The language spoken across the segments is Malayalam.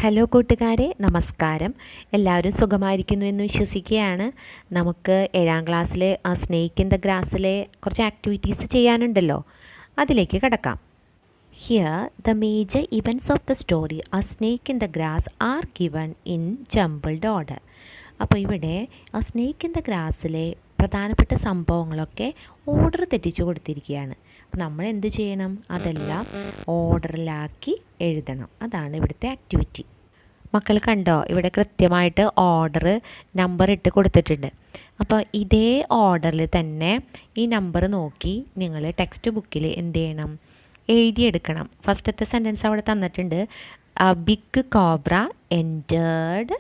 ഹലോ കൂട്ടുകാരെ, നമസ്കാരം. എല്ലാവരും സുഖമായിരിക്കുന്നു എന്ന് വിശ്വസിക്കുകയാണ്. നമുക്ക് 7ാം ക്ലാസ്സിലെ സ്നേക്ക് ഇൻ ദ ഗ്രാസിലെ കുറച്ച് ആക്ടിവിറ്റീസ് ചെയ്യാനുണ്ടല്ലോ, അതിലേക്ക് കടക്കാം. Here the major events of the story A Snake in the Grass are given in jumbled order. അപ്പോൾ ഇവിടെ A Snake in the Grassലെ പ്രധാനപ്പെട്ട സംഭവങ്ങളൊക്കെ ഓർഡർ തെറ്റിച്ചു കൊടുത്തിരിക്കുകയാണ്. അപ്പോൾ നമ്മൾ എന്ത് ചെയ്യണം? അതെല്ലാം ഓർഡറിലാക്കി എഴുതണം. അതാണ് ഇവിടുത്തെ ആക്ടിവിറ്റി. മക്കൾ കണ്ടോ, ഇവിടെ കൃത്യമായിട്ട് ഓർഡർ നമ്പർ ഇട്ട് കൊടുത്തിട്ടുണ്ട്. അപ്പോൾ ഇതേ ഓർഡറിൽ തന്നെ ഈ നമ്പർ നോക്കി നിങ്ങൾ ടെക്സ്റ്റ് ബുക്കിൽ എന്ത് ചെയ്യണം? എഴുതിയെടുക്കണം. ഫസ്റ്റത്തെ സെൻറ്റൻസ് അവിടെ തന്നിട്ടുണ്ട്. Big cobra entered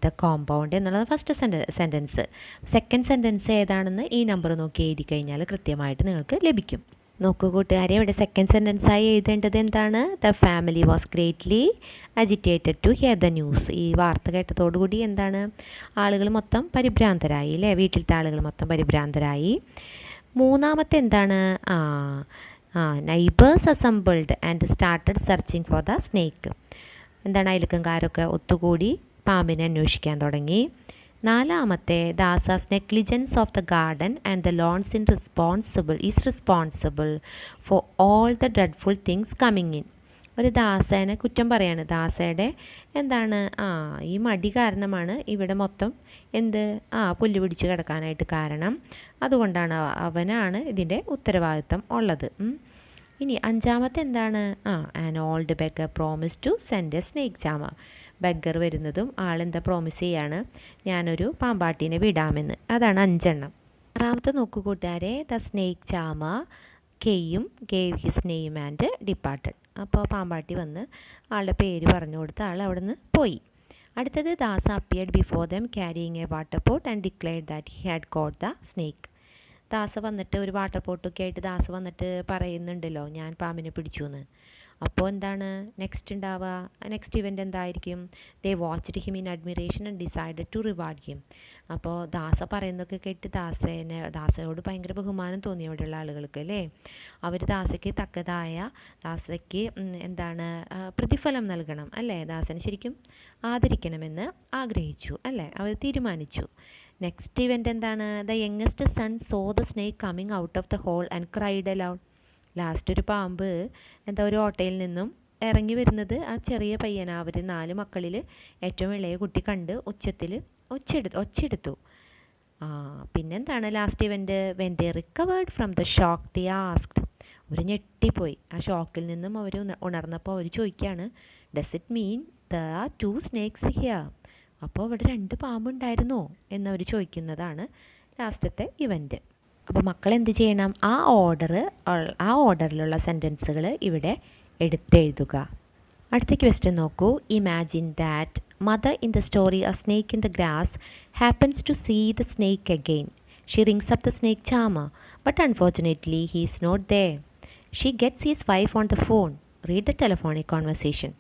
the compound എന്നുള്ളത് ഫസ്റ്റ് സെൻറ്റൻസ്. സെക്കൻഡ് സെൻറ്റൻസ് ഏതാണെന്ന് ഈ നമ്പർ നോക്കി എഴുതി കഴിഞ്ഞാൽ കൃത്യമായിട്ട് നിങ്ങൾക്ക് ലഭിക്കും. നോക്കൂ കൂട്ടുകാരെ, ഇവിടെ സെക്കൻഡ് സെൻറ്റൻസായി എഴുതേണ്ടത് എന്താണ്? The family was greatly agitated to hear the news. ഈ വാർത്ത കേട്ടതോടുകൂടി എന്താണ്? ആളുകൾ മൊത്തം പരിഭ്രാന്തരായി അല്ലേ? വീട്ടിലത്തെ ആളുകൾ മൊത്തം പരിഭ്രാന്തരായി. മൂന്നാമത്തെ എന്താണ്? Neighbours assembled and started searching for the snake. എന്താണ്? അയൽക്കാരൊക്കെ ഒത്തുകൂടി പാമ്പിനെ അന്വേഷിക്കാൻ തുടങ്ങി. നാലാമത്തെ, Dasa's negligence of the garden and the lawns is responsible for all the dreadful things coming in. ഒരു ദാസേനെ കുറ്റം പറയാണ്. ദാസയുടെ എന്താണ്? ഈ മടി കാരണമാണ് ഇവിടെ മൊത്തം പുല്ല് പിടിച്ച് കിടക്കാനായിട്ട് കാരണം. അതുകൊണ്ടാണ് അവനാണ് ഇതിൻ്റെ ഉത്തരവാദിത്തം ഉള്ളത്. ഇനി അഞ്ചാമത്തെ എന്താണ്? An old beggar promise to send a snake charmer. Beggar വരുന്നതും ആളെന്താ പ്രോമിസ് ചെയ്യാണ്? ഞാനൊരു പാമ്പാട്ടീനെ വിടാമെന്ന്. അതാണ് 5 ആറാമത്തെ നോക്കൂ കൂട്ടുകാരെ, the snake charmer gave his name and departed. അപ്പോൾ പാമ്പാട്ടി വന്ന് ആളുടെ പേര് പറഞ്ഞു കൊടുത്ത് ആൾ അവിടെ നിന്ന് പോയി. അടുത്തത്, Dasa appeared before them carrying a water pot and declared that he had got the snake. Dasa വന്നിട്ട് ഒരു വാട്ടർ പോട്ടൊക്കെ ആയിട്ട് ദാസ വന്നിട്ട് പറയുന്നുണ്ടല്ലോ, ഞാൻ പാമ്പിനെ പിടിച്ചു എന്ന്. അപ്പോൾ എന്താണ് നെക്സ്റ്റ് ഉണ്ടാവുക? നെക്സ്റ്റ് ഇവൻ്റ് എന്തായിരിക്കും? They watched him in admiration and decided to reward him. അപ്പോൾ ദാസ പറയുന്നതൊക്കെ കേട്ട് ദാസയോട് ഭയങ്കര ബഹുമാനം തോന്നി അവിടെയുള്ള ആളുകൾക്ക് അല്ലേ? അവർ ദാസയ്ക്ക് എന്താണ് പ്രതിഫലം നൽകണം അല്ലേ? ദാസനെ ശരിക്കും ആദരിക്കണമെന്ന് ആഗ്രഹിച്ചു അല്ലേ? അവർ തീരുമാനിച്ചു. നെക്സ്റ്റ് ഇവൻ്റ് എന്താണ്? The youngest son saw the snake coming out of the hole and cried aloud. Last ഒരു പാമ്പ് ഒരു ഓട്ടയിൽ നിന്നും ഇറങ്ങി വരുന്നത് ആ ചെറിയ പയ്യന, അവർ 4 മക്കളിൽ ഏറ്റവും ഇളയ കുട്ടി കണ്ട് ഒച്ചെടുത്തു. പിന്നെന്താണ് last event? When they recovered from the shock they asked. അവർ ഞെട്ടിപ്പോയി. ആ ഷോക്കിൽ നിന്നും അവർ ഉണർന്നപ്പോൾ അവർ ചോദിക്കുകയാണ്, does it mean the 2 snakes here? അപ്പോൾ അവിടെ 2 പാമ്പുണ്ടായിരുന്നോ എന്നവർ ചോദിക്കുന്നതാണ് ലാസ്റ്റത്തെ ഇവൻ്റ്. അപ്പോൾ മക്കൾ എന്ത് ചെയ്യണം? ആ ഓർഡറിലുള്ള സെൻറ്റൻസുകൾ ഇവിടെ എടുത്തെഴുതുക. അടുത്ത ക്വസ്റ്റ്യൻ നോക്കൂ. Imagine that mother in the story A Snake in the Grass happens to see the snake again. She rings up the snake charmer, but unfortunately he is not there. She gets his wife on the phone. Read the telephonic conversation.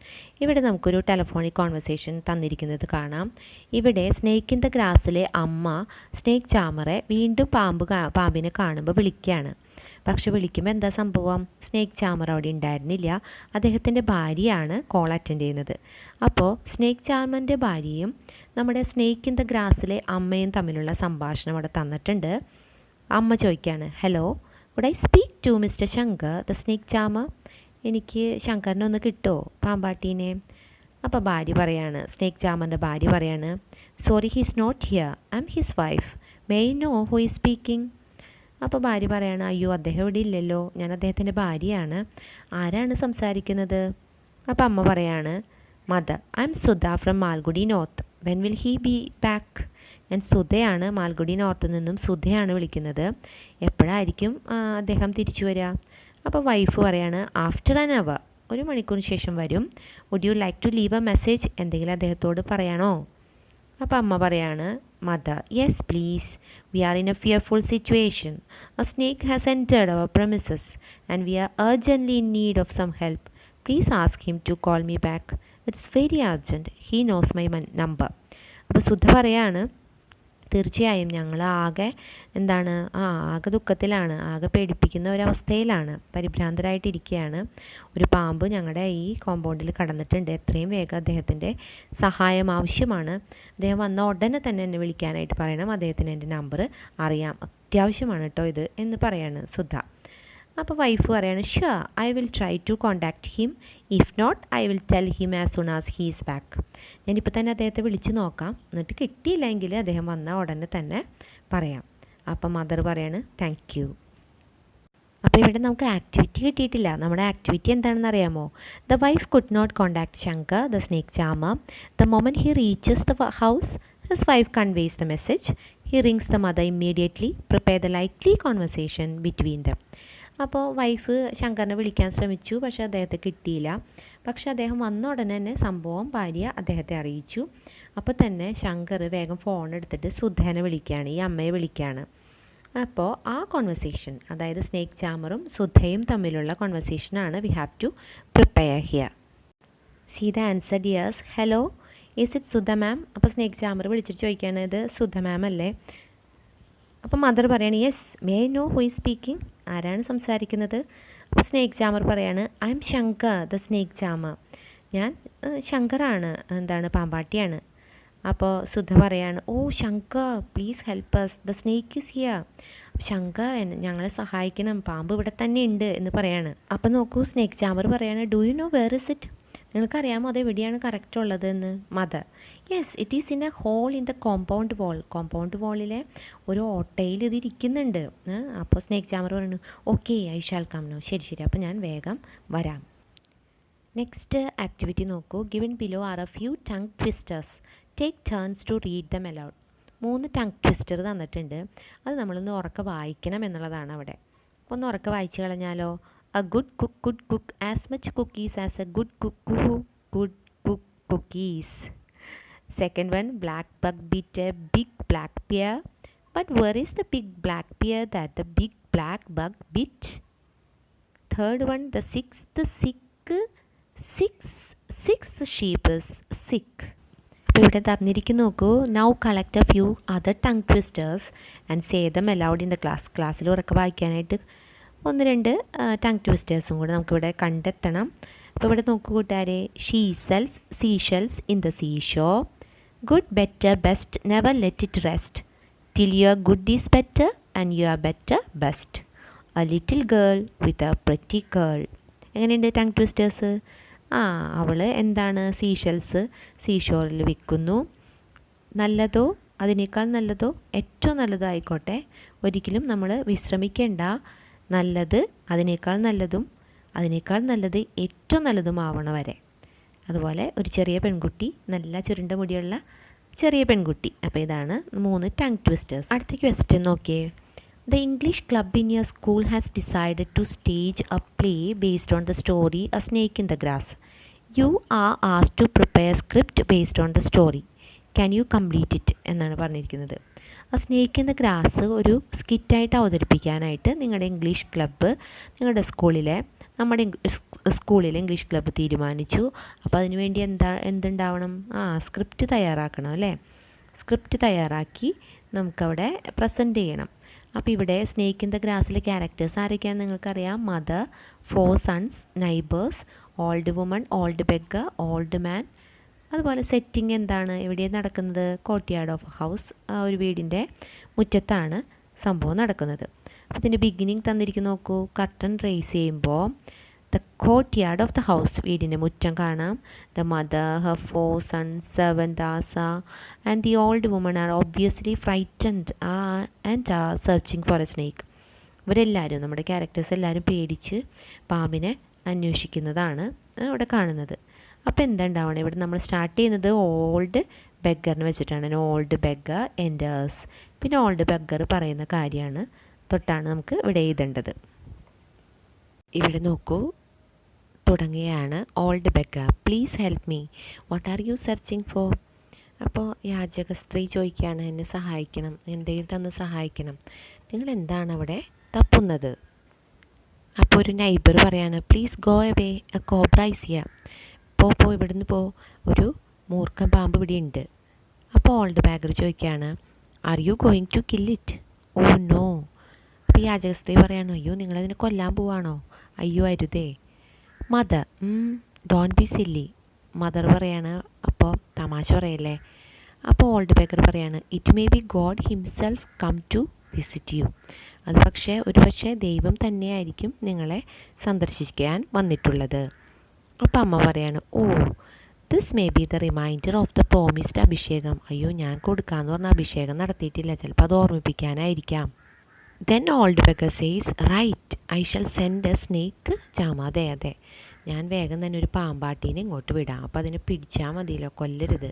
ഇവിടെ നമുക്കൊരു ടെലഫോണിക് കോൺവെർസേഷൻ തന്നിരിക്കുന്നത് കാണാം. ഇവിടെ സ്നേക്ക് ഇൻ ദ ഗ്രാസിലെ അമ്മ സ്നേക്ക് ചാമറെ വീണ്ടും പാമ്പിനെ കാണുമ്പോൾ വിളിക്കുകയാണ്. പക്ഷെ വിളിക്കുമ്പോൾ എന്താ സംഭവം? സ്നേക്ക് ചാമർ അവിടെ ഉണ്ടായിരുന്നില്ല. അദ്ദേഹത്തിൻ്റെ ഭാര്യയാണ് കോൾ അറ്റൻഡ് ചെയ്യുന്നത്. അപ്പോൾ സ്നേക്ക് ചാമറിൻ്റെ ഭാര്യയും നമ്മുടെ സ്നേക്ക് ഇൻ ദ ഗ്രാസിലെ അമ്മയും തമ്മിലുള്ള സംഭാഷണം അവിടെ തന്നിട്ടുണ്ട്. അമ്മ ചോദിക്കുകയാണ്, hello, would I speak to mister Shankar the snake charmer? എനിക്ക് ശങ്കറിനെ ഒന്ന് കിട്ടുമോ, പാമ്പാട്ടീനെ? അപ്പോൾ സ്നേക്ക് ചാമറിൻ്റെ ഭാര്യ പറയാണ്, sorry he's not here, I am his wife, may I know who is speaking? അപ്പോൾ ഭാര്യ പറയാണ്, അയ്യോ അദ്ദേഹം ഇവിടെ ഇല്ലല്ലോ, ഞാൻ അദ്ദേഹത്തിൻ്റെ ഭാര്യയാണ്, ആരാണ് സംസാരിക്കുന്നത്? അപ്പോൾ അമ്മ പറയാണ്, mother, I M Sudha from Malgudi north, when will he B back? ഞാൻ സുധയാണ്, മാൽഗുഡി നോർത്ത് നിന്നും സുധയാണ് വിളിക്കുന്നത്. എപ്പോഴായിരിക്കും അദ്ദേഹം തിരിച്ചു വരിക? അപ്പോൾ വൈഫ് പറയാണ്, ആഫ്റ്റർ ആൻ അവർ, 1 മണിക്കൂറിന് ശേഷം വരും. Would you like to leave a message? എന്തെങ്കിലും അദ്ദേഹത്തോട് പറയണോ? അപ്പോൾ അമ്മ പറയാണ്, mother, yes please, we are in a fearful situation. A snake has entered our premises and we are urgently in need of some help. Please ask him to call me back. It's very urgent. He knows my number. അപ്പോൾ സുധ പറയാണ്, തീർച്ചയായും ഞങ്ങൾ ആകെ ആകെ ദുഃഖത്തിലാണ്, ആകെ പേടിപ്പിക്കുന്ന ഒരവസ്ഥയിലാണ്, പരിഭ്രാന്തരായിട്ടിരിക്കുകയാണ്. ഒരു പാമ്പ് ഞങ്ങളുടെ ഈ കോമ്പൗണ്ടിൽ കടന്നിട്ടുണ്ട്. എത്രയും വേഗം അദ്ദേഹത്തിൻ്റെ സഹായം ആവശ്യമാണ്. അദ്ദേഹം വന്ന ഉടനെ തന്നെ എന്നെ വിളിക്കാനായിട്ട് പറയണം. അദ്ദേഹത്തിന് എൻ്റെ നമ്പർ അറിയാം, അത്യാവശ്യമാണ് കേട്ടോ ഇത് എന്ന് പറയാണ് സുധ. അപ്പോൾ വൈഫ് പറയാണ്, sure I will try to contact him, if not I will tell him as soon as he is back. ഞാനിപ്പോൾ തന്നെ അദ്ദേഹത്തെ വിളിച്ച് നോക്കാം, എന്നിട്ട് കിട്ടിയില്ലെങ്കിൽ അദ്ദേഹം വന്ന ഉടനെ തന്നെ പറയാം. അപ്പം മദർ പറയാണ്, താങ്ക് യു. അപ്പോൾ ഇവിടെ നമുക്ക് ആക്ടിവിറ്റി കിട്ടിയിട്ടില്ല. നമ്മുടെ ആക്ടിവിറ്റി എന്താണെന്ന് അറിയാമോ? The wife could not contact Shankar the snake charmer. The moment he reaches the house his wife conveys the message. He rings the mother immediately. Prepare the likely conversation between them. അപ്പോൾ വൈഫ് ശങ്കറിനെ വിളിക്കാൻ ശ്രമിച്ചു, പക്ഷേ അദ്ദേഹത്തെ കിട്ടിയില്ല. പക്ഷേ അദ്ദേഹം വന്ന ഉടനെ തന്നെ സംഭവം ഭാര്യ അദ്ദേഹത്തെ അറിയിച്ചു. അപ്പോൾ തന്നെ ശങ്കർ വേഗം ഫോൺ എടുത്തിട്ട് സുധേനെ വിളിക്കുകയാണ്, ഈ അമ്മയെ വിളിക്കുകയാണ്. അപ്പോൾ ആ കോൺവെർസേഷൻ, അതായത് സ്നേക്ക് ചാമറും സുധയും തമ്മിലുള്ള കോൺവെർസേഷനാണ് we have to prepare here. Sita answered yes. Hello, is it Sudha ma'am? അപ്പോൾ സ്നേക്ക് ചാമർ വിളിച്ചിട്ട് ചോദിക്കുകയാണ്, ഇത് സുധ മാം അല്ലേ? അപ്പോൾ മദർ പറയാണ്, yes, may I know who is speaking? ആരാണ് സംസാരിക്കുന്നത്? അപ്പോൾ സ്നേക്ക് ചാമർ പറയാണ്, I am Shankar the snake charmer. ഞാൻ ശങ്കറാണ്, പാമ്പാട്ടിയാണ്. അപ്പോൾ സുധ പറയാണ്, oh Shankar, please help us, the snake is here. Shankar, ഞങ്ങളെ സഹായിക്കണം, പാമ്പ് ഇവിടെ തന്നെ ഉണ്ട് എന്ന് പറയാണ്. അപ്പോൾ നോക്കൂ, സ്നേക്ക് ചാമർ പറയാണ്, do you know where is it? നിങ്ങൾക്കറിയാമോ അത് എവിടെയാണ് കറക്റ്റ് ഉള്ളതെന്ന്? Mother, yes, it is in a hole in the compound wall. Compound വാളിലെ ഒരു ഓട്ടയിൽ ഇത് ഇരിക്കുന്നുണ്ട്. അപ്പോൾ സ്നേക്ക് ചാമർ പറയുന്നു, okay, I shall come now. ശരി, അപ്പോൾ ഞാൻ വേഗം വരാം. നെക്സ്റ്റ് ആക്ടിവിറ്റി നോക്കൂ. Given below are a few tongue twisters. Take turns to read them aloud. 3 tongue twister തന്നിട്ടുണ്ട്. അത് നമ്മളൊന്ന് ഉറക്കെ വായിക്കണം എന്നുള്ളതാണ് അവിടെ. ഒന്ന് ഉറക്കെ വായിച്ചു കളഞ്ഞാലോ? A good cook could cook as much cookies as a good cook who could cook cookies. Second one, black bug bit a big black bear. But where is the big black bear that the big black bug bit? Third one, the sixth sheep is sick. അപ്പോൾ ഇവിടെ തന്നിരിക്കുന്നു നോക്കൂ. Now collect a few other tongue twisters and say them aloud in the class. ക്ലാസ്സിൽ ഉറക്കെ വായിക്കാനായിട്ട് 1-2 ടങ് ട്വിസ്റ്റേഴ്സും കൂടെ നമുക്കിവിടെ കണ്ടെത്തണം. അപ്പോൾ ഇവിടെ നോക്കൂ കൂട്ടുകാരെ. She sells seashells in the seashore. Good, better, best, never let it rest. Till your good is better and you are better best. A little girl with a pretty curl. എങ്ങനെയുണ്ട് ടങ് ട്വിസ്റ്റേഴ്സ്? അവൾ സീഷെൽസ് സീഷോറിൽ വിൽക്കുന്നു. നല്ലതോ അതിനേക്കാൾ നല്ലതോ ഏറ്റവും നല്ലതോ ആയിക്കോട്ടെ, ഒരിക്കലും നമ്മൾ വിശ്രമിക്കേണ്ട. നല്ലത് അതിനേക്കാൾ നല്ലതും അതിനേക്കാൾ നല്ലത് ഏറ്റവും നല്ലതുമാവണ വരെ. അതുപോലെ ഒരു ചെറിയ പെൺകുട്ടി, നല്ല ചുരുണ്ട മുടിയുള്ള ചെറിയ പെൺകുട്ടി. അപ്പോൾ ഇതാണ് 3 ടങ് ട്വിസ്റ്റേഴ്സ്. അടുത്ത ക്വസ്റ്റ്യൻ നോക്കിയേ. The English club in your school has decided to stage a play based on the story a snake in the grass. You are asked to prepare script based on the story. Can you complete it എന്നാണ് പറഞ്ഞിരിക്കുന്നത്. ആ സ്നേക്ക് ഇൻ ദ ഗ്രാസ് ഒരു സ്കിറ്റായിട്ട് അവതരിപ്പിക്കാനായിട്ട് നിങ്ങളുടെ ഇംഗ്ലീഷ് ക്ലബ്ബ്, നമ്മുടെ സ്കൂളിലെ ഇംഗ്ലീഷ് ക്ലബ്ബ് തീരുമാനിച്ചു. അപ്പോൾ അതിനുവേണ്ടി എന്തുണ്ടാവണം? സ്ക്രിപ്റ്റ് തയ്യാറാക്കണം അല്ലേ? സ്ക്രിപ്റ്റ് തയ്യാറാക്കി നമുക്കവിടെ പ്രസൻറ്റ് ചെയ്യണം. അപ്പോൾ ഇവിടെ സ്നേക്ക് ഇൻ ദ ഗ്രാസിലെ ക്യാരക്ടേഴ്സ് ആരൊക്കെയാണെന്ന് നിങ്ങൾക്കറിയാം. Mother, 4 sons, neighbours, old woman, old beggar, old man. അതുപോലെ സെറ്റിംഗ് എന്താണ്? എവിടെയാണ് നടക്കുന്നത്? കോർട്ട്യാർഡ് ഓഫ് ഹൗസ്, ഒരു വീടിൻ്റെ മുറ്റത്താണ് സംഭവം നടക്കുന്നത്. അതിൻ്റെ ബിഗിനിങ് തന്നിരിക്കുന്ന നോക്കൂ. കർട്ടൻ റേസ് ചെയ്യുമ്പോൾ the courtyard of the house, വീടിൻ്റെ മുറ്റം കാണാം. The mother, her 4 sons, servant Dasa and the old woman are obviously frightened and are searching for a snake. ഇവരെല്ലാവരും, നമ്മുടെ ക്യാരക്ടേഴ്സ് എല്ലാവരും പേടിച്ച് പാമ്പിനെ അന്വേഷിക്കുന്നതാണ് ഇവിടെ കാണുന്നത്. അപ്പോൾ എന്തുണ്ടാവണം? ഇവിടെ നമ്മൾ സ്റ്റാർട്ട് ചെയ്യുന്നത് ഓൾഡ് ബെഗ്ഗറിന് വെച്ചിട്ടാണ്. Old beggar enters. പിന്നെ ഓൾഡ് ബെഗ്ഗർ പറയുന്ന കാര്യമാണ് തൊട്ടാണ് നമുക്ക് ഇവിടെ എഴുതേണ്ടത്. ഇവിടെ നോക്കൂ, തുടങ്ങുകയാണ്. Old beggar, please help me, what are you searching for? അപ്പോൾ യാചക സ്ത്രീ ചോദിക്കുകയാണ്, എന്നെ സഹായിക്കണം, എന്തെങ്കിലും തന്ന് സഹായിക്കണം. നിങ്ങൾ എന്താണ് അവിടെ തപ്പുന്നത്? അപ്പോൾ ഒരു നൈബർ പറയാണ്, please go away, A cobra is here. ഇവിടുന്ന് ഒരു മൂർഖൻ പാമ്പ് ഇവിടെ ഉണ്ട്. അപ്പോൾ ഓൾഡ് ബെഗ്ഗർ ചോദിക്കുകയാണ്, are you going to kill it? Oh no. അപ്പോൾ ഈ യാചകസ്ത്രീ പറയാണ്, അയ്യോ നിങ്ങളതിനെ കൊല്ലാൻ പോവാണോ? അയ്യോ അരുതേ. Mother, don't be silly. Mother പറയാണ്, അപ്പോൾ തമാശ പറയല്ലേ. അപ്പോൾ ഓൾഡ് ബേക്കർ പറയാണ്, it may be God himself come to visit you. അത് പക്ഷേ ദൈവം തന്നെയായിരിക്കും നിങ്ങളെ സന്ദർശിക്കാൻ വന്നിട്ടുള്ളത്. അപ്പോൾ അമ്മ പറയാണ്, oh this may be the reminder of the promised abhishekam. അയ്യോ ഞാൻ കൊടുക്കാമെന്ന് പറഞ്ഞ അഭിഷേകം നടത്തിയിട്ടില്ല, ചിലപ്പോൾ അത് ഓർമ്മിപ്പിക്കാനായിരിക്കാം. Then old beggar says, right, I shall send a snake charmer. അതെ ഞാൻ വേഗം തന്നെ ഒരു പാമ്പാട്ടീനെ ഇങ്ങോട്ട് വിടാം. അപ്പോൾ അതിനെ പിടിച്ചാൽ മതിയല്ലോ, കൊല്ലരുത്.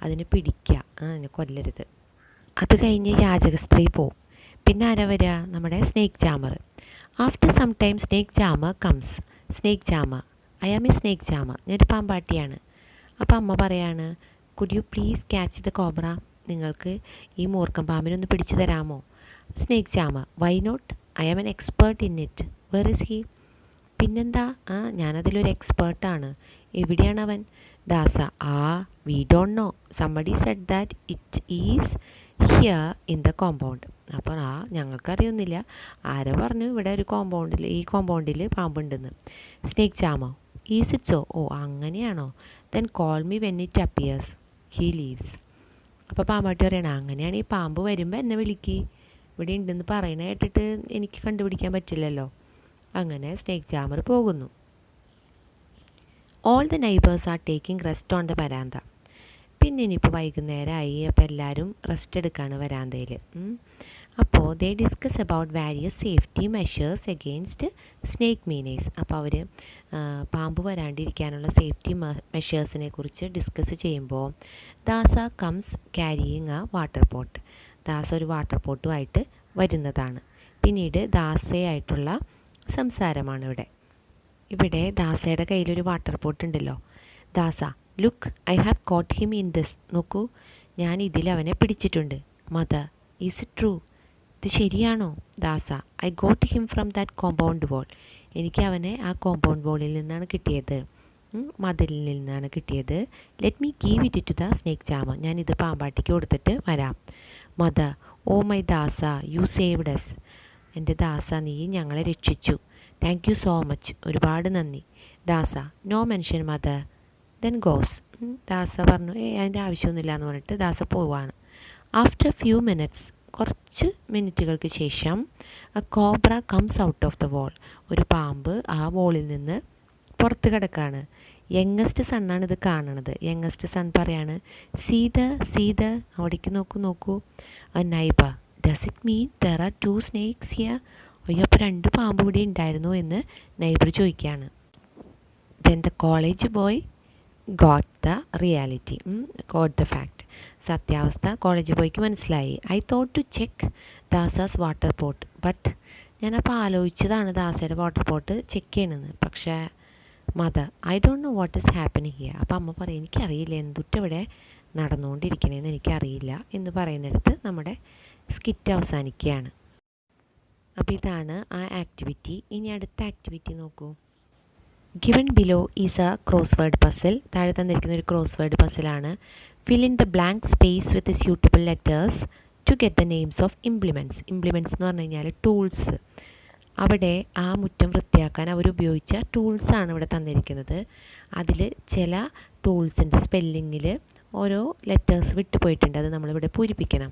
അതിനെ പിടിക്കുക, അതിനെ കൊല്ലരുത്. അത് കഴിഞ്ഞ് യാചക സ്ത്രീ പോവും. പിന്നെ ആരാ വരിക? നമ്മുടെ snake charmer. After some time snake charmer comes. Snake charmer, I am a snake charmer, ഞാനൊരു പാമ്പാട്ടിയാണ്. അപ്പോൾ അമ്മ പറയാണ്, could you please catch the cobra? നിങ്ങൾക്ക് ഈ മൂർക്കം പാമ്പിനൊന്ന് പിടിച്ചു തരാമോ? Snake charmer, why not, I am an expert in it. Where is he? പിന്നെന്താ, ഞാനതിലൊരു എക്സ്പേർട്ടാണ്. എവിടെയാണ് അവൻ? Dasa, we don't know, somebody said that it is here in the compound. അപ്പോൾ ഞങ്ങൾക്കറിയൊന്നുമില്ല, ആരോ പറഞ്ഞു ഇവിടെ ഒരു ഈ കോമ്പൗണ്ടിൽ പാമ്പുണ്ടെന്ന്. Snake charmer, is it so? ഓ അങ്ങനെയാണോ? Then call me when it appears, he leaves. അപ്പോൾ പാമ്പാട്ടി പറയണം, അങ്ങനെയാണ് ഈ പാമ്പ് വരുമ്പോൾ എന്നെ വിളിക്ക്, ഇവിടെ ഉണ്ടെന്ന് പറയണ കേട്ടിട്ട് എനിക്ക് കണ്ടുപിടിക്കാൻ പറ്റില്ലല്ലോ. അങ്ങനെ സ്നേക്ക് ചാമർ പോകുന്നു. All the neighbours are taking rest on the veranda. പിന്നെ ഇനിയിപ്പോൾ വൈകുന്നേരമായി, അപ്പോൾ എല്ലാവരും റെസ്റ്റ് എടുക്കുകയാണ് വരാന്തയിൽ. അപ്പോൾ they discuss about various safety measures against snake menaces. അപ്പോൾ അവർ പാമ്പ് വരാണ്ടിരിക്കാനുള്ള സേഫ്റ്റി മെഷേഴ്സിനെ കുറിച്ച് ഡിസ്കസ് ചെയ്യുമ്പോൾ Dasa comes carrying a water pot. Dasa ഒരു വാട്ടർ പോട്ടുമായിട്ട് വരുന്നതാണ്. പിന്നീട് ദാസയായിട്ടുള്ള സംസാരമാണ് ഇവിടെ ദാസയുടെ കയ്യിലൊരു വാട്ടർ പോട്ട് ഉണ്ടല്ലോ. Dasa, look, I have caught him in this. നോക്കൂ, ഞാൻ ഇതിൽ അവനെ പിടിച്ചിട്ടുണ്ട്. Mother, is it true? ഇത് ശരിയാണോ? Dasa, I got him from that compound wall. എനിക്ക് അവനെ ആ കോമ്പൗണ്ട് വാളിൽ നിന്നാണ് കിട്ടിയത്, മതിലിൽ നിന്നാണ് കിട്ടിയത്. Let me give it to the snake charmer. ഞാനിത് പാമ്പാട്ടിക്ക് കൊടുത്തിട്ട് വരാം. Mother, oh my Dasa, you saved us. എൻ്റെ ദാസ, നീ ഞങ്ങളെ രക്ഷിച്ചു. താങ്ക് യു സോ മച്ച്, ഒരുപാട് നന്ദി. Dasa, no mention mother. Then goes. Dasa പറഞ്ഞു, അതിൻ്റെ ആവശ്യമൊന്നുമില്ല എന്ന് പറഞ്ഞിട്ട് ദാസ പോവാണ്. ആഫ്റ്റർ ഫ്യൂ മിനിറ്റ്സ്, കുറച്ച് മിനിറ്റുകൾക്ക് ശേഷം, A cobra comes out of the wall. ഒരു പാമ്പ് ആ വോളിൽ നിന്ന് പുറത്ത് കിടക്കുകയാണ്. യങ്ങസ്റ്റ് സണ്ണാണ് ഇത് കാണണത്. യങ്ങസ്റ്റ് സൺ പറയാണ്, സീത അവിടേക്ക് നോക്കൂ. A neighbour, does it mean there are 2 snakes here? അയ്യോ, അപ്പോൾ 2 പാമ്പ് ഇവിടെ ഉണ്ടായിരുന്നു എന്ന് നൈബർ ചോദിക്കുകയാണ്. Then the college boy got the reality, got the fact. സത്യാവസ്ഥ കോളേജ് ബോയ്ക്ക് മനസ്സിലായി. I thought to check Dasa's water pot, but ഞാനപ്പോൾ ആലോചിച്ചതാണ് ദാസയുടെ വാട്ടർ പോട്ട് ചെക്ക് ചെയ്യണമെന്ന്. പക്ഷേ mother, I don't know what is happening here. അപ്പോൾ അമ്മ പറയും, എനിക്കറിയില്ല എന്തുട്ടിവിടെ നടന്നുകൊണ്ടിരിക്കണേന്ന് എനിക്കറിയില്ല എന്ന് പറയുന്നിടത്ത് നമ്മുടെ സ്കിറ്റ് അവസാനിക്കുകയാണ്. അപ്പോൾ ഇതാണ് ആ ആക്ടിവിറ്റി. ഇനി അടുത്ത ആക്ടിവിറ്റി നോക്കൂ. Given below is a crossword puzzle. താഴെ തന്നിരിക്കുന്ന ഒരു ക്രോസ് വേർഡ് പസിലാണ്. Fill in the blank space with suitable letters to get the names of implements. Implements എന്ന് പറഞ്ഞു കഴിഞ്ഞാൽ ടൂൾസ്. അവിടെ ആ മുറ്റം വൃത്തിയാക്കാൻ അവരുപയോഗിച്ച ടൂൾസാണ് ഇവിടെ തന്നിരിക്കുന്നത്. അതിൽ ചില ടൂൾസിൻ്റെ സ്പെല്ലിങ്ങിൽ ഓരോ ലെറ്റേഴ്സ് വിട്ടുപോയിട്ടുണ്ട്, അത് നമ്മളിവിടെ പൂരിപ്പിക്കണം.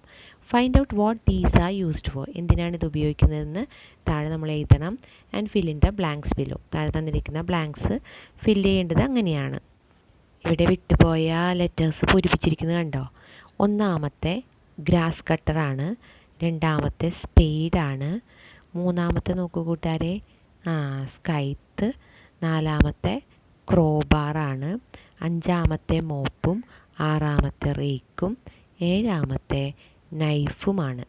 Find out what these are used for. എന്തിനാണ് ഇത് ഉപയോഗിക്കുന്നതെന്ന് താഴെ നമ്മൾ എഴുതണം. And fill in the blanks below. താഴെ തന്നിരിക്കുന്ന ബ്ലാങ്ക്സ് ഫില്ല് ചെയ്യേണ്ടത് അങ്ങനെയാണ്. ഇവിടെ വിട്ടുപോയ ലെറ്റേഴ്സ് പൂരിപ്പിച്ചിരിക്കുന്നത് കണ്ടോ. ഒന്നാമത്തെ ഗ്രാസ് കട്ടറാണ്, രണ്ടാമത്തെ സ്പെയ്ഡാണ്, മൂന്നാമത്തെ നോക്കൂ കൂട്ടുകാരെ സ്കൈത്ത്, നാലാമത്തെ ക്രോബാറാണ്, അഞ്ചാമത്തെ മോപ്പും, ആറാമത്തെ റേക്കും, ഏഴാമത്തെ നൈഫുമാണ്.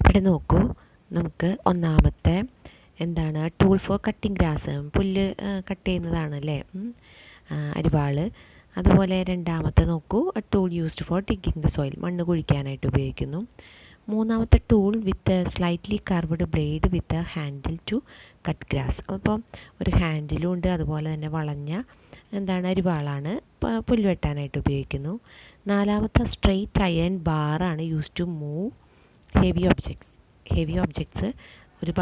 ഇവിടെ നോക്കൂ, നമുക്ക് ഒന്നാമത്തെ എന്താണ്, ടൂൾ ഫോർ കട്ടിങ് ഗ്രാസ്, പുല്ല് കട്ട് ചെയ്യുന്നതാണല്ലേ, അരിവാൾ. അതുപോലെ രണ്ടാമത്തെ നോക്കൂ, tool used for digging the soil, മണ്ണ് കുഴിക്കാനായിട്ട് ഉപയോഗിക്കുന്നു. മൂന്നാമത്തെ tool with slightly curved blade with handle to cut grass. അപ്പം ഒരു ഹാൻഡിലും ഉണ്ട്, അതുപോലെ തന്നെ വളഞ്ഞ അരിവാളാണ്. പുല്ല് വെട്ടാനായിട്ട് ഉപയോഗിക്കുന്നു. നാലാമത്തെ സ്ട്രെയിറ്റ് അയൺ ബാറാണ് use to move heavy objects ഒരു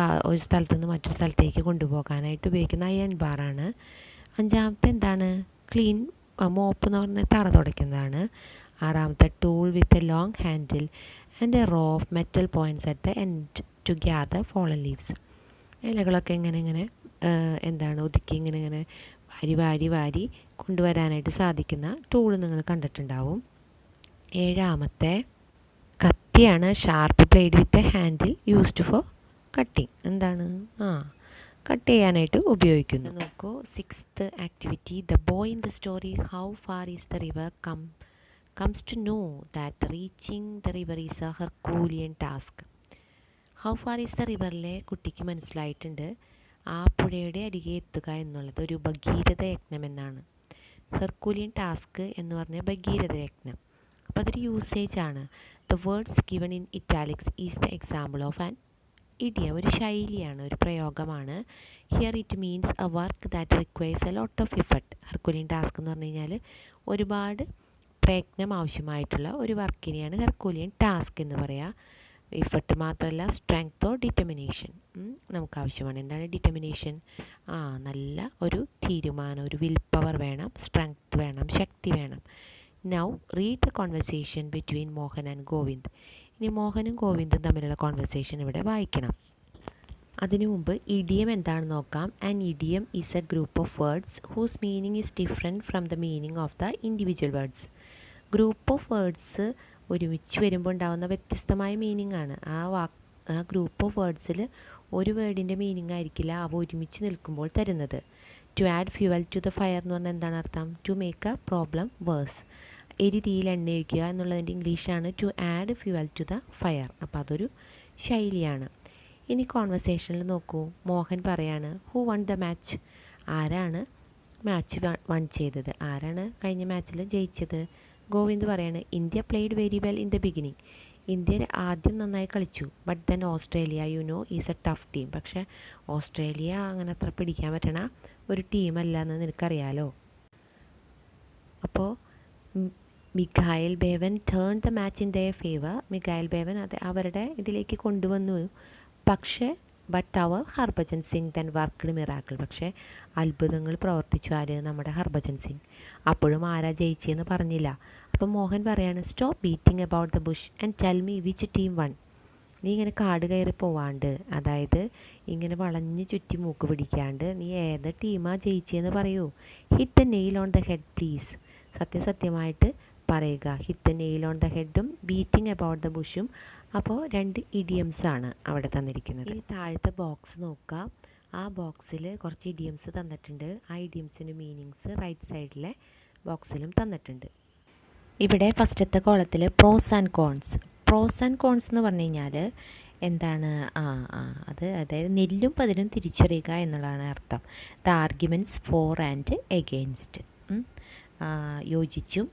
സ്ഥലത്ത് നിന്ന് മറ്റൊരു സ്ഥലത്തേക്ക് കൊണ്ടുപോകാനായിട്ട് ഉപയോഗിക്കുന്ന അയൺ ബാറാണ്. അഞ്ചാമത്തെ എന്താണ്? ക്ലീൻ മോപ്പ് എന്ന് പറഞ്ഞാൽ തറ തുടയ്ക്കുന്നതാണ്. ആറാമത്തെ tool with a long handle and a row of metal points at the end to gather fallen leaves. ഇലകളൊക്കെ ഇങ്ങനെ എന്താണ് ഒതുക്കി ഇങ്ങനെ വാരി കൊണ്ടുവരാനായിട്ട് സാധിക്കുന്ന ടൂൾ നിങ്ങൾ കണ്ടിട്ടുണ്ടാവും. ഏഴാമത്തെ കത്തിയാണ്. Sharp blade with a handle used for cutting. എന്താണ്? കട്ട് ചെയ്യാനായിട്ട് ഉപയോഗിക്കുന്നു. നോക്കൂ, sixth activity. The boy in the story how far is the river comes to know that reaching the river is a Herculean task. How far is the റിവറിലെ കുട്ടിക്ക് മനസ്സിലായിട്ടുണ്ട് ആ പുഴയുടെ അരികെ എത്തുക എന്നുള്ളത് ഒരു ഭഗീരഥ യജ്ഞമെന്നാണ്. ഹെർക്കൂലിയൻ ടാസ്ക് എന്ന് പറഞ്ഞാൽ ഭഗീരഥ യജ്ഞം. അപ്പോൾ അതൊരു യൂസേജാണ്. The words given in italics is the example of an idiom. ഒരു ശൈലിയാണ്, ഒരു പ്രയോഗമാണ്. Here it means a work that requires a lot of effort. Herculean task എന്ന് പറഞ്ഞു കഴിഞ്ഞാൽ ഒരുപാട് പ്രയത്നം ആവശ്യമായിട്ടുള്ള ഒരു വർക്കിനെയാണ് ഹെർക്കൂലിയൻ ടാസ്ക് എന്ന് പറയുക. എഫർട്ട് മാത്രമല്ല, സ്ട്രെങ്ത് ഓർ ഡിറ്റർമിനേഷൻ നമുക്ക് ആവശ്യമാണ്. എന്താണ് ഡിറ്റർമിനേഷൻ? നല്ല ഒരു തീരുമാനം, ഒരു വിൽ പവർ വേണം, സ്ട്രെങ്ത് വേണം, ശക്തി വേണം. Now read the conversation between Mohan and Govind. ഇനി മോഹനും ഗോവിന്ദും തമ്മിലുള്ള കോൺവെർസേഷൻ ഇവിടെ വായിക്കണം. അതിനു മുമ്പ് ഇഡിയം എന്താണെന്ന് നോക്കാം. An idiom is a group of words whose meaning is different from the meaning of the individual words. Group of words ഒരുമിച്ച് വരുമ്പോൾ ഉണ്ടാകുന്ന വ്യത്യസ്തമായ മീനിങ് ആണ്. ആ ഗ്രൂപ്പ് ഓഫ് വേർഡ്സിൽ ഒരു വേർഡിൻ്റെ മീനിങ് ആയിരിക്കില്ല അവ ഒരുമിച്ച് നിൽക്കുമ്പോൾ തരുന്നത്. To add fuel to the fire എന്ന് പറഞ്ഞാൽ എന്താണ് അർത്ഥം? To make a problem worse. തീയിൽ എണ്ണ ഒഴിക്കുക എന്നുള്ളതിൻ്റെ ഇംഗ്ലീഷാണ് to add fuel to the fire. അപ്പോൾ അതൊരു ശൈലിയാണ്. ഇനി കോൺവെർസേഷനിൽ നോക്കൂ, മോഹൻ പറയാണ് ഹൂ വൺ ദ മാച്ച്. ആരാണ് മാച്ച് വൺ ചെയ്തത്? ആരാണ് കഴിഞ്ഞ മാച്ചിൽ ജയിച്ചത്? ഗോവിന്ദ് പറയാണ് India played very well in the beginning. India ആദ്യം നന്നായി കളിച്ചു. But then Australia is a tough team. പക്ഷേ ഓസ്ട്രേലിയ അങ്ങനെ അത്ര പിടിക്കാൻ പറ്റണ ഒരു ടീമല്ല എന്ന് നിനക്കറിയാലോ. അപ്പോൾ Michael Bevan turn the match in their favour. Michael Bevan അവരുടെ ഇതിലേക്ക് കൊണ്ടുവന്നു. പക്ഷേ ബട്ട് അവർ Harbhajan Singh then worked miracle. പക്ഷേ അത്ഭുതങ്ങൾ പ്രവർത്തിച്ചു ആര്? നമ്മുടെ ഹർഭജൻ സിംഗ്. അപ്പോഴും ആരാ ജയിച്ചതെന്ന് പറഞ്ഞില്ല. അപ്പം മോഹൻ പറയാണ് stop beating about the Bush and tell me which team one. നീ ഇങ്ങനെ കാട് കയറി പോവാണ്ട്, അതായത് ഇങ്ങനെ വളഞ്ഞ് ചുറ്റി മൂക്ക് പിടിക്കാണ്ട് നീ ഏത് ടീമാണ് ജയിച്ചതെന്ന് പറയൂ. Hit the nail on the head please. സത്യമായിട്ട് പറയുക. Hit the nail on the ഹെഡും ബീറ്റിംഗ് അബൌട്ട് ദ ബുഷും. അപ്പോൾ രണ്ട് ഇഡിയംസാണ് അവിടെ തന്നിരിക്കുന്നത്. ഈ താഴത്തെ ബോക്സ് നോക്കുക. ആ ബോക്സിൽ കുറച്ച് ഇഡിയംസ് തന്നിട്ടുണ്ട്. ആ ഇഡിയംസിൻ്റെ മീനിങ്സ് റൈറ്റ് സൈഡിലെ ബോക്സിലും തന്നിട്ടുണ്ട്. ഇവിടെ ഫസ്റ്റത്തെ കോളത്തിൽ pros and cons. Pros and cons എന്ന് പറഞ്ഞു കഴിഞ്ഞാൽ എന്താണ്? അതായത് നെല്ലും പതിരും തിരിച്ചറിയുക എന്നുള്ളതാണ് അർത്ഥം. The arguments for and against. യോജിച്ചും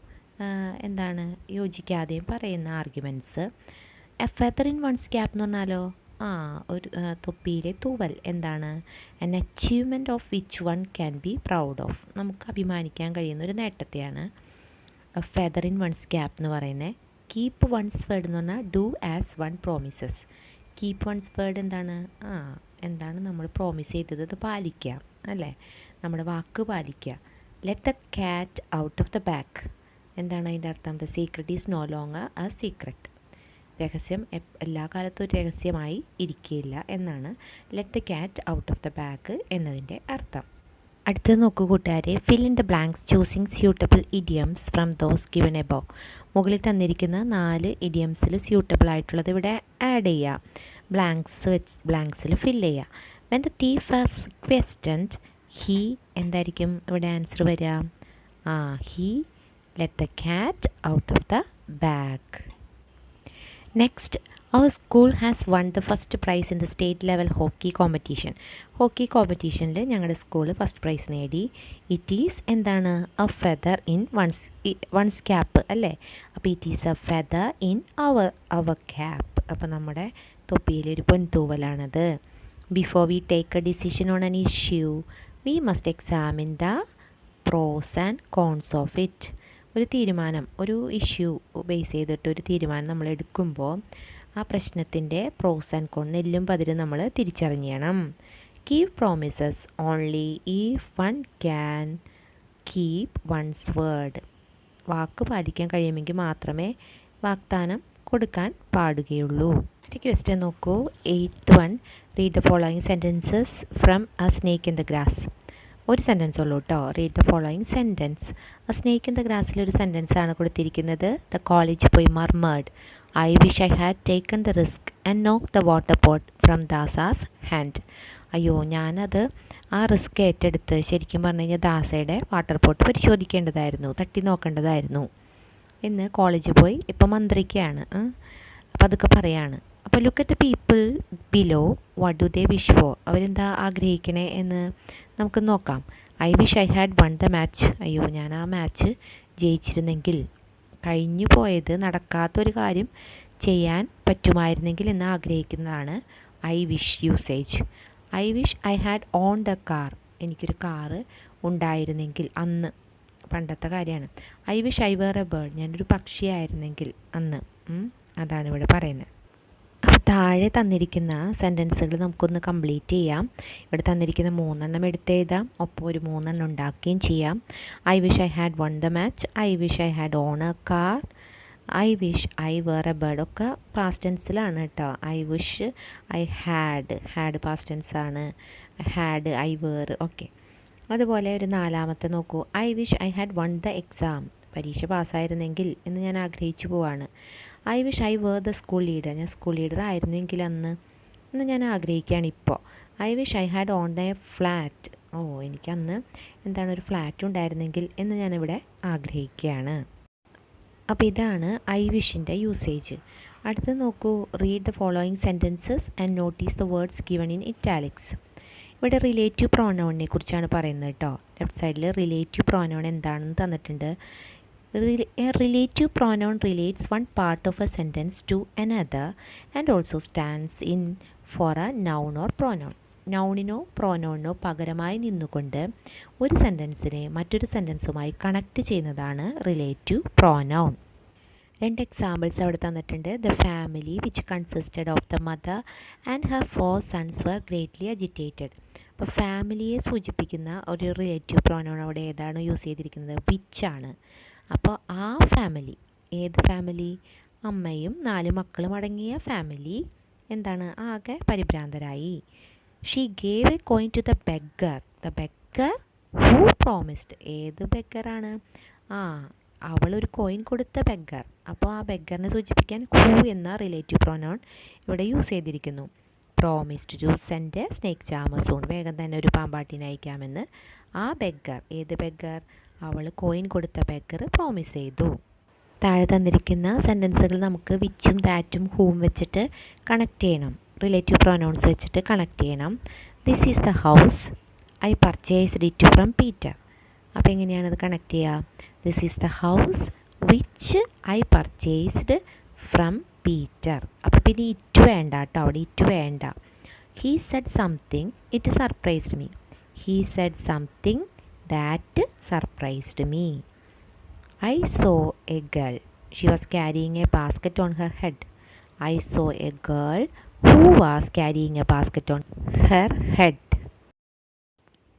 എന്താണ് യോജിക്കാതെയും പറയുന്ന arguments. A feather in one's cap എന്ന് പറഞ്ഞാലോ ഒരു തൊപ്പിയിലെ തൂവൽ. എന്താണ്? An achievement of which one can be proud of. നമുക്ക് അഭിമാനിക്കാൻ കഴിയുന്ന ഒരു നേട്ടത്തെയാണ് a feather in one's cap എന്ന് പറയുന്നത്. കീപ്പ് വൺസ് വേർഡ് എന്ന് പറഞ്ഞാൽ do as one promises. Keep one's word എന്താണ്? എന്താണ് നമ്മൾ പ്രോമിസ് ചെയ്തത് അത് പാലിക്കുക, അല്ലേ? നമ്മുടെ വാക്ക് പാലിക്കുക. Let the cat out of the bag. എന്താണ് അതിൻ്റെ അർത്ഥം? The secret is no longer a secret. രഹസ്യം എല്ലാ കാലത്തും ഒരു രഹസ്യമായി ഇരിക്കുകയില്ല എന്നാണ് let the cat out of the bag എന്നതിൻ്റെ അർത്ഥം. അടുത്തത് നോക്കൂ കൂട്ടുകാരെ. Fill in the blanks choosing suitable idioms from those given above. മുകളിൽ തന്നിരിക്കുന്ന 4 ഇഡിയംസിൽ സ്യൂട്ടബിൾ ആയിട്ടുള്ളത് ഇവിടെ ആഡ് ചെയ്യുക. ബ്ലാങ്ക്സിൽ ഫിൽ ചെയ്യുക. When the thief has questioned he, എന്തായിരിക്കും ഇവിടെ ആൻസർ വരിക? He let the cat out of the bag. Next, our school has won the first prize in the state level hockey competition. Hockey കോമ്പറ്റീഷനിൽ ഞങ്ങളുടെ സ്കൂൾ ഫസ്റ്റ് പ്രൈസ് നേടി. ഇറ്റ് ഈസ് എന്താണ്? A feather in one's cap, അല്ലേ? അപ്പോൾ it is a feather in our cap. അപ്പോൾ നമ്മുടെ തൊപ്പിയിലൊരു പൊൻതൂവലാണത്. Before we take a decision on an issue we must examine the pros and cons of it. ഒരു തീരുമാനം, ഒരു ഇഷ്യൂ ബേസ് ചെയ്തിട്ട് ഒരു തീരുമാനം നമ്മൾ എടുക്കുമ്പോൾ ആ പ്രശ്നത്തിൻ്റെ പ്രോസ് ആൻഡ് കോൺ നെല്ലും പതിരും നമ്മൾ തിരിച്ചറിയണം. Keep promises only if one can keep one's word. വാക്ക് പാലിക്കാൻ കഴിയുമെങ്കിൽ മാത്രമേ വാഗ്ദാനം കൊടുക്കാൻ പാടുകയുള്ളൂ. നെക്സ്റ്റ് ക്വസ്റ്റ്യൻ നോക്കൂ. 8th one, read the following sentences from a snake in the grass. ഒരു സെൻറ്റൻസ് ഉള്ളൂ കേട്ടോ. Read the following sentence. A snake in the ഗ്രാസിലൊരു സെൻറ്റൻസ് ആണ് കൊടുത്തിരിക്കുന്നത്. The college boy murmured, I wish I had taken the risk and knock the water pot from Dasa's hand. അയ്യോ, ഞാനത് ആ റിസ്ക് ഏറ്റെടുത്ത് ശരിക്കും പറഞ്ഞു കഴിഞ്ഞാൽ ദാസയുടെ വാട്ടർ പോട്ട് പരിശോധിക്കേണ്ടതായിരുന്നു, തട്ടി നോക്കേണ്ടതായിരുന്നു എന്ന് കോളേജ് പോയി ഇപ്പം മന്ത്രിക്കുകയാണ്. അപ്പോൾ അതൊക്കെ പറയാണ്. അപ്പോൾ look at the people below, what do they wish four. അവരെന്താ ആഗ്രഹിക്കണേ എന്ന് നമുക്ക് നോക്കാം. I wish I had won the match. അയ്യോ, ഞാൻ ആ മാച്ച് ജയിച്ചിരുന്നെങ്കിൽ, കഴിഞ്ഞു പോയത് നടക്കാത്തൊരു കാര്യം ചെയ്യാൻ പറ്റുമായിരുന്നെങ്കിൽ എന്ന് ആഗ്രഹിക്കുന്നതാണ് I wish usage. I wish I had owned a car. എനിക്കൊരു കാറ് ഉണ്ടായിരുന്നെങ്കിൽ, അന്ന് പണ്ടത്തെ കാര്യമാണ്. I wish I were a bird. ഞാനൊരു പക്ഷിയായിരുന്നെങ്കിൽ അന്ന്. അതാണ് ഇവിടെ പറയുന്നത്. അപ്പോൾ താഴെ തന്നിരിക്കുന്ന സെൻറ്റൻസുകൾ നമുക്കൊന്ന് കംപ്ലീറ്റ് ചെയ്യാം. ഇവിടെ തന്നിരിക്കുന്ന 3 എടുത്തെഴുതാം, ഒപ്പം ഒരു 3 ഉണ്ടാക്കുകയും ചെയ്യാം. I wish I had won the match, I wish I had own a car, I wish I were a bird. ഒക്കെ പാസ്റ്റ് ടെൻസിലാണ് കേട്ടോ. I wish I had past ടെൻസാണ്. Had I were. ഓക്കെ. അതുപോലെ ഒരു 4ാമത്തെ നോക്കൂ. I wish I had won the exam. പരീക്ഷ പാസ്സായിരുന്നെങ്കിൽ എന്ന് ഞാൻ ആഗ്രഹിച്ചു പോവാണ്. I wish I were the school leader. ഞാൻ സ്കൂൾ ലീഡർ ആയിരുന്നെങ്കിൽ അന്ന് എന്ന് ഞാൻ ആഗ്രഹിക്കുകയാണ് ഇപ്പോൾ. I wish I had own a flat. എനിക്കന്ന് എന്താണ് ഒരു ഫ്ലാറ്റ് ഉണ്ടായിരുന്നെങ്കിൽ എന്ന് ഞാനിവിടെ ആഗ്രഹിക്കുകയാണ്. അപ്പോൾ ഇതാണ് ഐ വിഷിൻ്റെ യൂസേജ്. അടുത്ത് നോക്കൂ. Read the following sentences and notice the words given in italics. ഇവിടെ റിലേറ്റീവ് പ്രോനൗണിനെ കുറിച്ചാണ് പറയുന്നത് കേട്ടോ. ലെഫ്റ്റ് സൈഡിൽ റിലേറ്റീവ് പ്രോനൗൺ എന്താണെന്ന് തന്നിട്ടുണ്ട്. Relative pronoun relates one part of a sentence to another and also stands in for a noun or pronoun. നൗണിനോ പ്രോനൗണിനോ പകരമായി നിന്നുകൊണ്ട് ഒരു സെൻറ്റൻസിനെ മറ്റൊരു സെൻറ്റൻസുമായി കണക്റ്റ് ചെയ്യുന്നതാണ് റിലേറ്റീവ് പ്രോനൗൺ. 2 എക്സാമ്പിൾസ് അവിടെ തന്നിട്ടുണ്ട്. The family which consisted of the mother and her 4 sons were greatly agitated. അപ്പോൾ ഫാമിലിയെ സൂചിപ്പിക്കുന്ന ഒരു റിലേറ്റീവ് പ്രോനൗൺ അവിടെ ഏതാണ് യൂസ് ചെയ്തിരിക്കുന്നത്? വിച്ച് ആണ്. അപ്പോൾ ആ ഫാമിലി, ഏത് ഫാമിലി? അമ്മയും 4 മക്കളും അടങ്ങിയ ഫാമിലി എന്താണ്? ആകെ പരിഭ്രാന്തരായി. She gave a coin to the beggar. The beggar who promised. ഏത് ബെഗ്ഗറാണ്? അവളൊരു കോയിൻ കൊടുത്ത ബെഗ്ഗർ. അപ്പോൾ ആ ബെഗ്ഗറിനെ സൂചിപ്പിക്കാൻ ഹൂ എന്ന റിലേറ്റീവ് പ്രോനൗൺ ഇവിടെ യൂസ് ചെയ്തിരിക്കുന്നു. Promised to send a snake charmer soon. വേഗം തന്നെ ഒരു പാമ്പാട്ടിനെ അയക്കാമെന്ന് ആ ബെഗ്ഗർ, ഏത് ബെഗ്ഗർ? അവൾ കോയിൻ കൊടുത്ത ബെഗ്ഗർ പ്രോമിസ് ചെയ്തു. താഴെ തന്നിരിക്കുന്ന സെൻറ്റൻസുകൾ നമുക്ക് വിച്ചും ദാറ്റും ഹൂം വെച്ചിട്ട് കണക്ട് ചെയ്യണം. റിലേറ്റീവ് പ്രോനൗൺസ് വെച്ചിട്ട് കണക്ട് ചെയ്യണം. This is the house I purchased it from Peter. അപ്പോൾ എങ്ങനെയാണത് കണക്ട് ചെയ്യുക? This is the house which I purchased from Peter. അപ്പോൾ പിന്നെ ഇറ്റ് വേണ്ട കേട്ടോ, അവിടെ ഇറ്റ് വേണ്ട. He said something it surprised me. He said something that surprised me. I so A girl she was carrying A basket on her head. I so A girl who was carrying A basket on her head.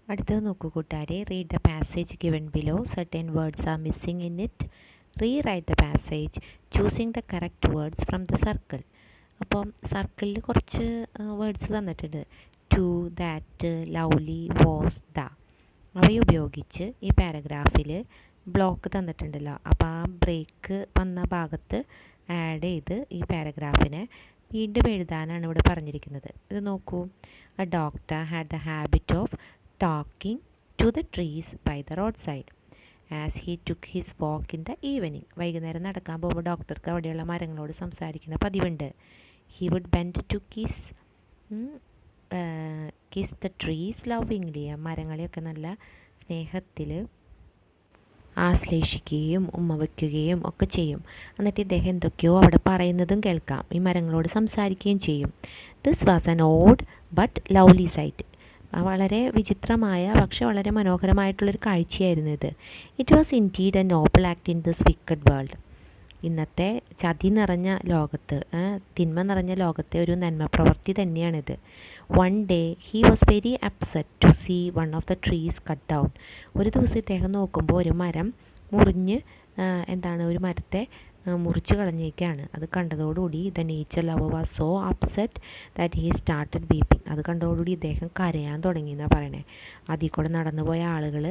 അടുത്തത് നോക്കൂ കൂട്ടുകാരെ. Read the passage given below. Certain words are missing in it. Rewrite the passage choosing the correct words from the circle. അപ്പം സർക്കിളിൽ കുറച്ച് വേർഡ്സ് തന്നിട്ടുണ്ട്. To, that, lovely, was, the. അവയുപയോഗിച്ച് ഈ പാരഗ്രാഫിൽ ബ്ലോക്ക് തന്നിട്ടുണ്ടല്ലോ. അപ്പോൾ ആ ബ്രേക്ക് വന്ന ഭാഗത്ത് ആഡ് ചെയ്ത് ഈ പാരഗ്രാഫിനെ വീണ്ടും എഴുതാനാണ് ഇവിടെ പറഞ്ഞിരിക്കുന്നത്. ഇത് നോക്കൂ. A doctor had the habit of talking to the trees by the roadside as he took his walk in the evening. വൈകുന്നേരം നടക്കാൻ പോകുമ്പോൾ ഡോക്ടർക്ക് അവിടെയുള്ള മരങ്ങളോട് സംസാരിക്കുന്ന പതിവുണ്ട്. He would bend to kiss the trees lovingly. മരങ്ങളെയൊക്കെ നല്ല സ്നേഹത്തിൽ ആശ്ലേഷിക്കുകയും ഉമ്മ വയ്ക്കുകയും ഒക്കെ ചെയ്യും. എന്നിട്ട് ഇദ്ദേഹം എന്തൊക്കെയോ അവിടെ പറയുന്നതും കേൾക്കാം. ഈ മരങ്ങളോട് സംസാരിക്കുകയും ചെയ്യും. This was an odd but lovely sight. വളരെ വിചിത്രമായ പക്ഷെ വളരെ മനോഹരമായിട്ടുള്ളൊരു കാഴ്ചയായിരുന്നു ഇത്. It was indeed a noble act in this wicked world. ഇന്നത്തെ ചതി നിറഞ്ഞ ലോകത്ത്, തിന്മ നിറഞ്ഞ ലോകത്തെ ഒരു നന്മ പ്രവൃത്തി തന്നെയാണിത്. One day he was very upset to see one of the trees cut down. ഒരു ദിവസം ഇദ്ദേഹം നോക്കുമ്പോൾ ഒരു മരം മുറിഞ്ഞ് ഒരു മരത്തെ മുറിച്ച് കളഞ്ഞേക്കാണ്. അത് കണ്ടതോടുകൂടി the nature lover was so upset that he started weeping. അത് കണ്ടതോടുകൂടി ഇദ്ദേഹം കരയാൻ തുടങ്ങി എന്നാണ് പറയണേ. അതിൽ കൂടെ നടന്നു പോയ ആളുകൾ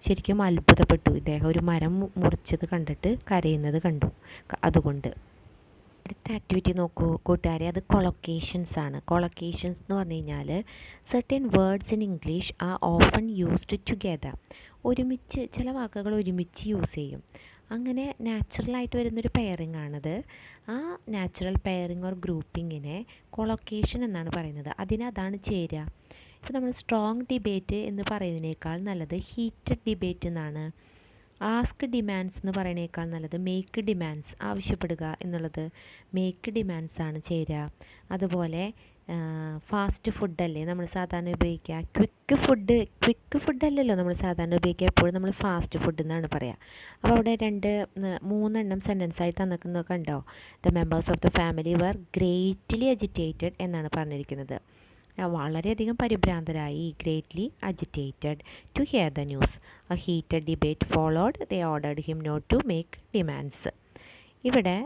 ശരിക്കും അത്ഭുതപ്പെട്ടു. ഇദ്ദേഹം ഒരു മരം മുറിച്ചത് കണ്ടിട്ട് കരയുന്നത് കണ്ടു. അതുകൊണ്ട് അടുത്ത ആക്ടിവിറ്റി നോക്കൂ കൂട്ടുകാരെ, അത് കൊളൊക്കേഷൻസ് ആണ്. കൊളൊക്കേഷൻസ് എന്ന് പറഞ്ഞു കഴിഞ്ഞാൽ certain words in English are often used together. ഒരുമിച്ച് ചില വാക്കുകൾ ഒരുമിച്ച് യൂസ് ചെയ്യും. അങ്ങനെ നാച്ചുറലായിട്ട് വരുന്നൊരു പെയറിംഗ് ആണത്. ആ നാച്ചുറൽ പെയറിംഗ് ഓർ ഗ്രൂപ്പിങ്ങിനെ കൊളൊക്കേഷൻ എന്നാണ് പറയുന്നത്. അതാണ് ചേരുക. ഇപ്പോൾ നമ്മൾ സ്ട്രോങ് ഡിബേറ്റ് എന്ന് പറയുന്നതിനേക്കാൾ നല്ലത് ഹീറ്റഡ് ഡിബേറ്റ് എന്നാണ്. ആസ്ക് ഡിമാൻഡ്സ് എന്ന് പറയുന്നതിനേക്കാൾ നല്ലത് മേക്ക് ഡിമാൻഡ്സ്, ആവശ്യപ്പെടുക എന്നുള്ളത് മേക്ക് ഡിമാൻഡ്സ് ആണ് ചേരുക. അതുപോലെ ഫാസ്റ്റ് ഫുഡല്ലേ നമ്മൾ സാധാരണ ഉപയോഗിക്കുക, ക്വിക്ക് ഫുഡല്ലല്ലോ നമ്മൾ സാധാരണ ഉപയോഗിക്കുക, എപ്പോഴും നമ്മൾ ഫാസ്റ്റ് ഫുഡ് എന്നാണ് പറയുക. അപ്പോൾ അവിടെ 3 സെൻറ്റൻസായി തന്നിരിക്കുന്നത് കണ്ടോ. The members of the family were greatly agitated എന്നാണ് പറഞ്ഞിരിക്കുന്നത്. വളരെയധികം പരിഭ്രാന്തരായി, greatly agitated to hear the news. A heated debate followed. They ordered him not to make demands. ഇവിടെ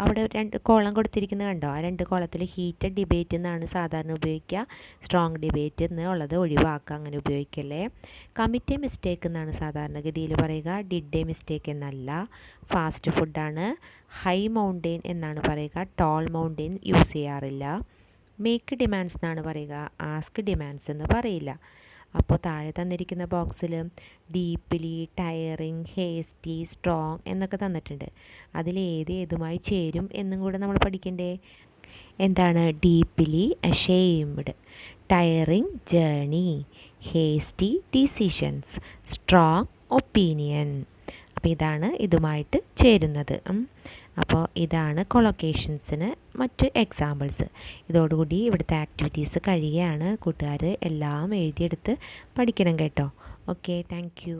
അവിടെ 2 കോളം കൊടുത്തിരിക്കുന്നത് കണ്ടോ. ആ 2 കോളത്തിൽ ഹീറ്റഡ് ഡിബേറ്റ് എന്നാണ് സാധാരണ ഉപയോഗിക്കുക. സ്ട്രോങ് ഡിബേറ്റ് എന്നുള്ളത് ഒഴിവാക്കുക, അങ്ങനെ ഉപയോഗിക്കല്ലേ. കമ്മിറ്റ് എ മിസ്റ്റേക്ക് എന്നാണ് സാധാരണഗതിയിൽ പറയുക. ഡിഡ് എ മിസ്റ്റേക്ക് എന്നല്ല. ഫാസ്റ്റ് ഫുഡാണ്. ഹൈ മൗണ്ടെയിൻ എന്നാണ് പറയുക. ടോൾ മൗണ്ടെയിൻ യൂസ് ചെയ്യാറില്ല. മേക്ക് ഡിമാൻഡ്സ് എന്നാണ് പറയുക. ആസ്ക് ഡിമാൻഡ്സ് എന്ന് പറയില്ല. അപ്പോൾ താഴെ തന്നിരിക്കുന്ന ബോക്സിൽ ഡീപ്ലി, ടയറിങ്, ഹേസ്റ്റി, സ്ട്രോങ് എന്നൊക്കെ തന്നിട്ടുണ്ട്. ഏതുമായി ചേരും എന്നും കൂടെ നമ്മൾ പഠിക്കണ്ടേ. എന്താണ് deeply ashamed, tiring journey, hasty decisions, strong opinion. അപ്പോൾ ഇതാണ് ഇതുമായിട്ട് ചേരുന്നത്. അപ്പോൾ ഇതാണ് കൊളൊക്കേഷൻസിന് മറ്റ് എക്സാമ്പിൾസ്. ഇതോടുകൂടി ഇവിടുത്തെ ആക്ടിവിറ്റീസ് കഴിയുകയാണ്. കൂട്ടുകാർ എല്ലാം എഴുതിയെടുത്ത് പഠിക്കണം കേട്ടോ. Okay, thank you.